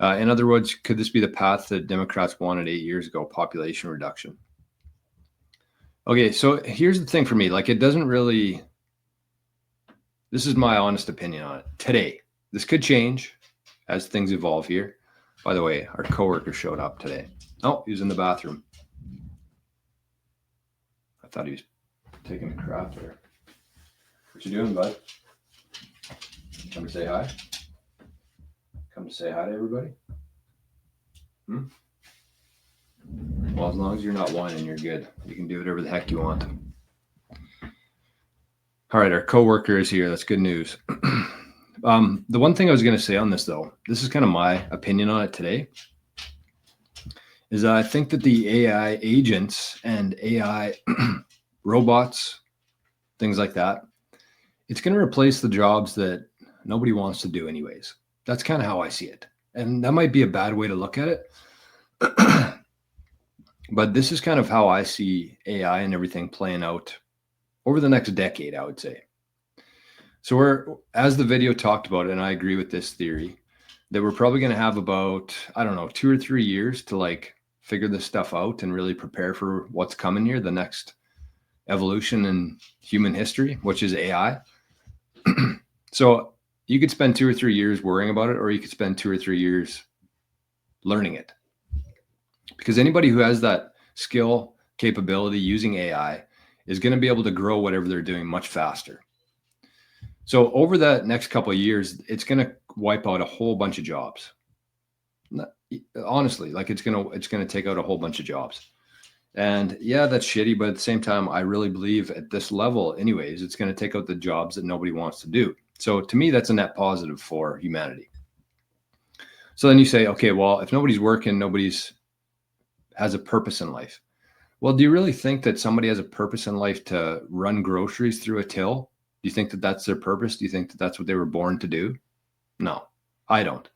In other words, could this be the path that Democrats wanted 8 years ago, population reduction? Okay, so here's the thing for me. Like, it doesn't really, this is my honest opinion on it today. This could change as things evolve here. By the way, our coworker showed up today. Oh, he was in the bathroom. I thought he was taking a crap there. What you doing, bud? Come to say hi? Come to say hi to everybody? Well, as long as you're not whining, you're good. You can do whatever the heck you want. All right, our coworker is here. That's good news. The one thing I was going to say on this, though, this is kind of my opinion on it today, is that I think that the AI agents and AI robots, things like that, it's going to replace the jobs that nobody wants to do anyways. That's kind of how I see it. And that might be a bad way to look at it. But this is kind of how I see AI and everything playing out over the next decade, I would say. So as the video talked about, and I agree with this theory, that we're probably going to have about, I don't know, 2 or 3 years to like figure this stuff out and really prepare for what's coming here, the next evolution in human history, which is AI. So you could spend 2 or 3 years worrying about it, or you could spend 2 or 3 years learning it. Because anybody who has that skill, capability using AI is going to be able to grow whatever they're doing much faster. So over that next couple of years, it's going to wipe out a whole bunch of jobs. Honestly, like it's going to take out a whole bunch of jobs. And yeah, that's shitty, but at the same time, I really believe at this level anyways, it's going to take out the jobs that nobody wants to do. So to me, that's a net positive for humanity. So then you say, okay, well, if nobody's working, nobody's has a purpose in life. Well, do you really think that somebody has a purpose in life to run groceries through a till? Do you think that that's their purpose? Do you think that that's what they were born to do? No, I don't.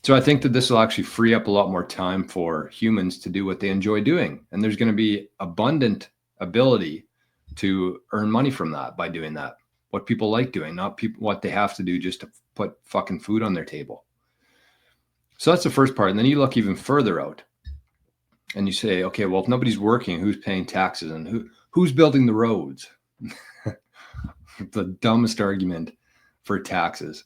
So I think that this will actually free up a lot more time for humans to do what they enjoy doing. And there's going to be abundant ability to earn money from that by doing that. What people like doing, not people what they have to do just to put fucking food on their table. So that's the first part. And then you look even further out and you say, okay, well, if nobody's working, who's paying taxes and who's building the roads? The dumbest argument for taxes.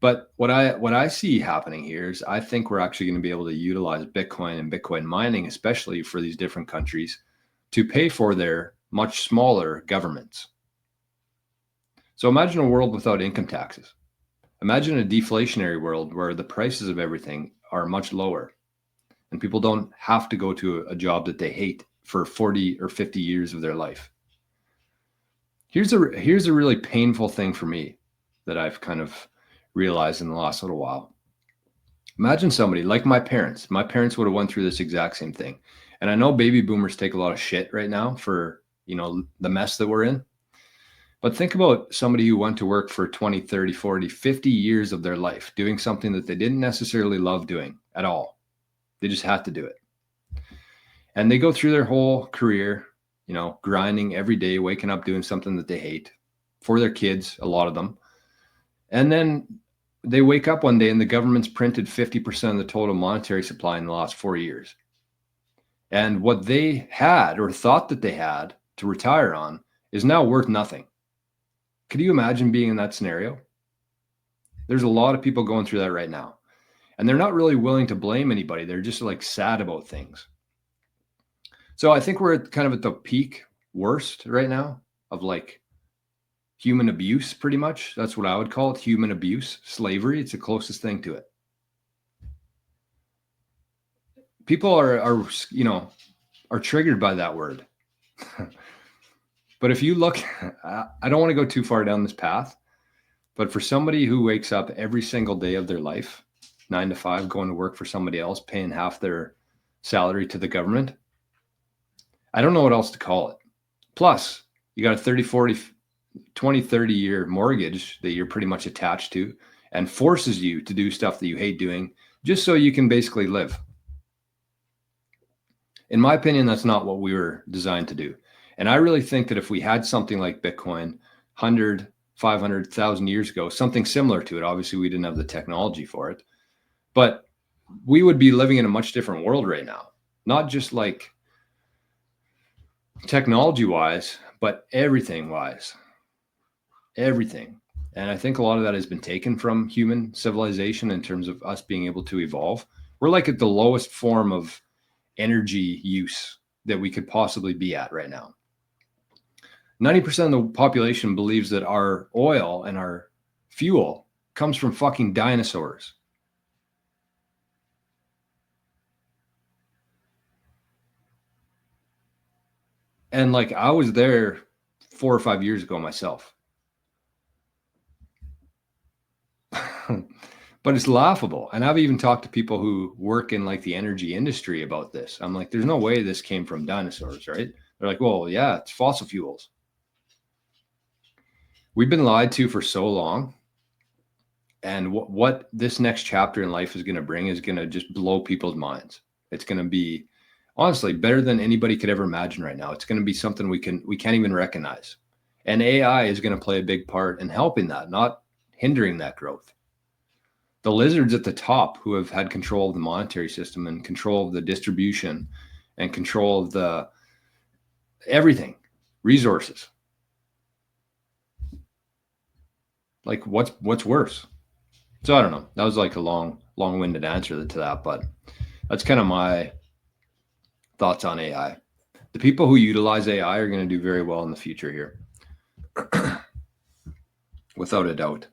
But what I see happening here is I think we're actually going to be able to utilize Bitcoin and Bitcoin mining, especially for these different countries, to pay for their much smaller governments. So imagine a world without income taxes. Imagine a deflationary world where the prices of everything are much lower and people don't have to go to a job that they hate for 40 or 50 years of their life. Here's a really painful thing for me that I've kind of realized in the last little while. Imagine somebody like my parents. My parents would have went through this exact same thing. And I know baby boomers take a lot of shit right now for, the mess that we're in. But think about somebody who went to work for 20, 30, 40, 50 years of their life doing something that they didn't necessarily love doing at all. They just had to do it. And they go through their whole career, grinding every day, waking up, doing something that they hate for their kids, a lot of them. And then they wake up one day and the government's printed 50% of the total monetary supply in the last 4 years. And what they had or thought that they had to retire on is now worth nothing. Could you imagine being in that scenario? There's a lot of people going through that right now. And they're not really willing to blame anybody. They're just like sad about things. So I think we're kind of at the peak worst right now of like human abuse, pretty much. That's what I would call it, human abuse, slavery. It's the closest thing to it. People are triggered by that word. But if you look, I don't want to go too far down this path, but for somebody who wakes up every single day of their life, 9 to 5, going to work for somebody else, paying half their salary to the government, I don't know what else to call it. Plus, you got a 30, 40, 20, 30 year mortgage that you're pretty much attached to and forces you to do stuff that you hate doing just so you can basically live. In my opinion, that's not what we were designed to do. And I really think that if we had something like Bitcoin 100, 500,000 years ago, something similar to it, obviously we didn't have the technology for it, but we would be living in a much different world right now. Not just like technology wise, but everything wise. Everything. And I think a lot of that has been taken from human civilization in terms of us being able to evolve. We're like at the lowest form of energy use that we could possibly be at right now. 90% of the population believes that our oil and our fuel comes from fucking dinosaurs. And like I was there 4 or 5 years ago myself. But it's laughable. And I've even talked to people who work in like the energy industry about this. I'm like, there's no way this came from dinosaurs, right? They're like, well, yeah, it's fossil fuels. We've been lied to for so long. And what this next chapter in life is going to bring is going to just blow people's minds. It's going to be honestly better than anybody could ever imagine right now. It's going to be something we can't even recognize. And AI is going to play a big part in helping that, not hindering that growth. The lizards at the top who have had control of the monetary system and control of the distribution and control of the everything, resources. Like what's worse? So I don't know. That was like a long-winded answer to that, but that's kind of my thoughts on AI. The people who utilize AI are going to do very well in the future here. Without a doubt.